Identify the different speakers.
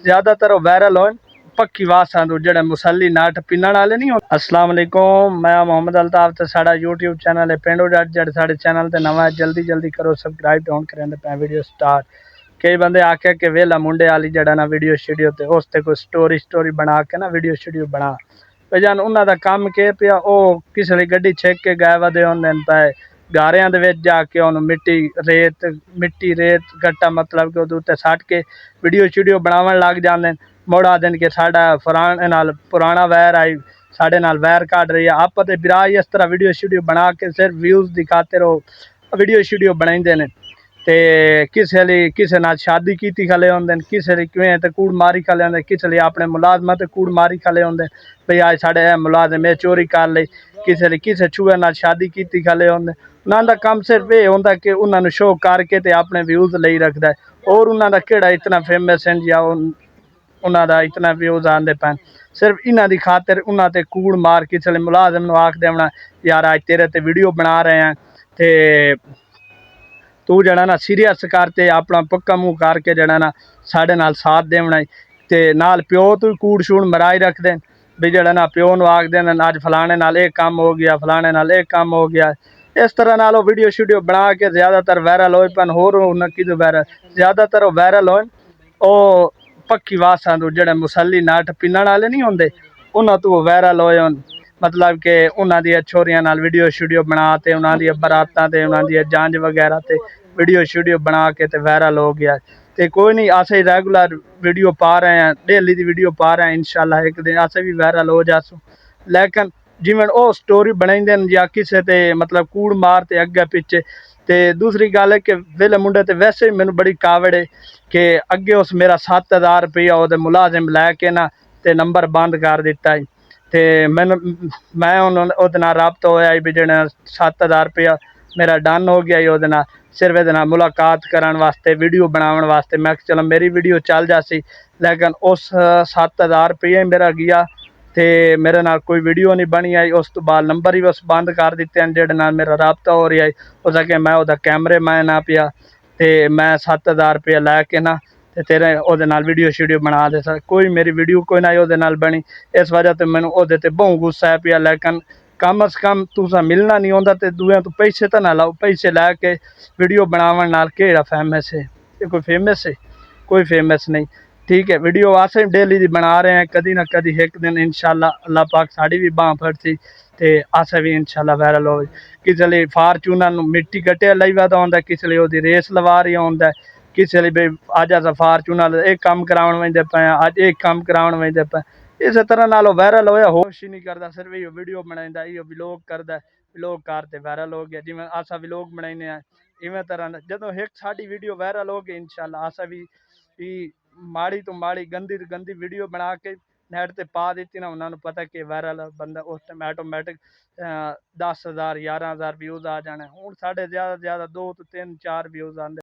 Speaker 1: ज़्यादातर वायरल हो पक्की वासां तो जेड़े मुसली नाट पिनण वाले नहीं हो। अस्सलाम वालेकुम, मैं मोहम्मद अल्ताफ ते साडा यूट्यूब चैनल है पेंडू जट। जेड़े साडे चैनल ते नवा है जल्दी जल्दी करो सब्सक्राइब डाउन करें पे वीडियो स्टार्ट। कई बंदे आखे कि वेला मुंडे वाली जड़ा ना वीडियो शीडियो ते उस ते कोई स्टोरी बना के ना वीडियो शीडियो बना भजन उन्हां दा काम के पिया ओ किसी दी गड्डी छेक के गए वदे होंदे पे गारियां दे विच जाके उन्होंने मिट्टी रेत गट्टा मतलब कि उहदे उत्ते सट के वीडियो शीडियो बनावन लग जांदे। मोड़ा दिन के साडा फरान नाल पुराना वैर आई साडे नाल वैर काट रही है आप ते बिरा इस तरह वीडियो शीडियो बना के सिर्फ व्यूज़ दी खातिर वीडियो शीडियो बनाइंदे ने ते किसे नाल शादी की खले होंदे किसे दी किवें ते कूड़ मारी खले होंदे किसे ली अपने मुलाजमा ते कूड़ मारी खले होंदे भई आज साडे मुलाजम ये चोरी कर लई किसे छुए नाल शादी की खले होंदे। उन्हां दा काम सिर्फ ये होंदा कि उन्हां नूं शो करके ते अपने व्यूज़ लई रखदा है और उन्हां दा केड़ा इतना फेमस है या उन्हां दा इतना व्यूज़ आंदे पैन सिर्फ इन्हां दी खातिर उन्हां ते कूड़ मार किसे मुलाजम नूं आख देवना यार आज तेरे ते वीडियो बना रहे हैं ते तू जड़ा ना सीरियस करते अपना पक्का मुँह करके जड़ा ना साढ़े नाल साथ देवना ते नाल प्यो तू कूड़ शूड़ मराई रख दें भी जड़ा ना प्यो नूं आख देन अज फलाने नाल एक काम हो गया फलाने नाल एक काम हो गया। इस तरह नाल वीडियो शीडियो बना के ज़्यादातर वायरल होए पन होर कि वायरल ज़्यादातर वायरल होए ओ पक्की वासां तो जेड़े मुसली नाट पिनण वाले नहीं होंदे उन्हां तो वायरल होए होन मतलब कि उन्हां दी छोरियां नाल वीडियो शीडियो बना ते उन्हां दी बरातां ते उन्हां दी जंज वगैरह ते वीडियो शीडियो बना के ते वायरल हो गया। तो कोई नहीं अस रेगुलर वीडियो पा रहे हैं डेली की वीडियो पा रहे हैं इंशाल्लाह एक दिन अस भी वायरल हो जासू। लेकिन जिवें वो स्टोरी बनाइंदे या किसे ते मतलब कूड़ मार ते अगे पिछे ते दूसरी गल है कि वेले मुंडे ते वैसे ही मैनू बड़ी कावड़ है कि अगे उस मेरा 7,000 रुपया वो मुलाजिम लैके ना ते नंबर बंद कर दिता है ते मैं उहदे नाल राबता होया भी जेड़ा 7,000 रुपया मेरा डन हो गया वो सिर्फ ये मुलाकात करने वास्ते वीडियो बनाने वास्ते मैं चलो मेरी वीडियो चल जासी लेकिन उस 7,000 रुपये मेरा गया तो मेरे नाल कोई वीडियो नहीं बनी आई। उस तो बाद नंबर ही बस बंद कर दिते हैं जेडे नाल मेरा राबता हो रहा है उस अगे मैं वह कैमरे मैन आ पिया तो मैं 7,000 रुपया लैके ना ते तेरे ओहदे नाल वीडियो शीडियो बना दे सर कोई मेरी वीडियो कोई ना ओहदे नाल बनी इस वजह तो मैनू ओहदे ते बहुत गुस्सा है पिया। लेकिन कम अज़ कम तुसा मिलना नहीं आता तो दूए तो पैसे तो ना लाओ पैसे लैके वीडियो बनावन नाल केड़ा फेमस है ये कोई फेमस है कोई फेमस नहीं। ठीक है वीडियो अस डेली दी बना रहे हैं कदी ना कदी एक दिन इंशाल्लाह अल्लाह पाक साड़ी भी बांह फड़सी ते अस भी इंशाल्लाह वायरल हो किसी लिए फार्चूनर मिट्टी कट्टिया लई वादा होंदा किसी लिए ओहदी रेस लवा रही होंदा किसी लिए भाई अज अस फार्चूनर एक काम कराउण वेंदे पे अज एक काम कराउण वेंदे पे इस तरह नाल वायरल होया होश ही नहीं करता सिर्फ यो वीडियो बनाइंदा यो व्लॉग करदा व्लॉग करते वायरल हो गया जिवें अस व्लॉग बनाइने हैं इवें तरह जदों एक साडी वीडियो वायरल हो गई इंशाल्लाह अस भी माड़ी तो माड़ी गंदी तो गंदी वीडियो बना के नेट ते पा दी ना उन्होंने पता कि वायरल बंदा उस टाइम ऐटोमैटिक 10,000 11,000 व्यूज़ आ जाने हूँ साढ़े ज़्यादा 2 तो 3 4 व्यूज़ आते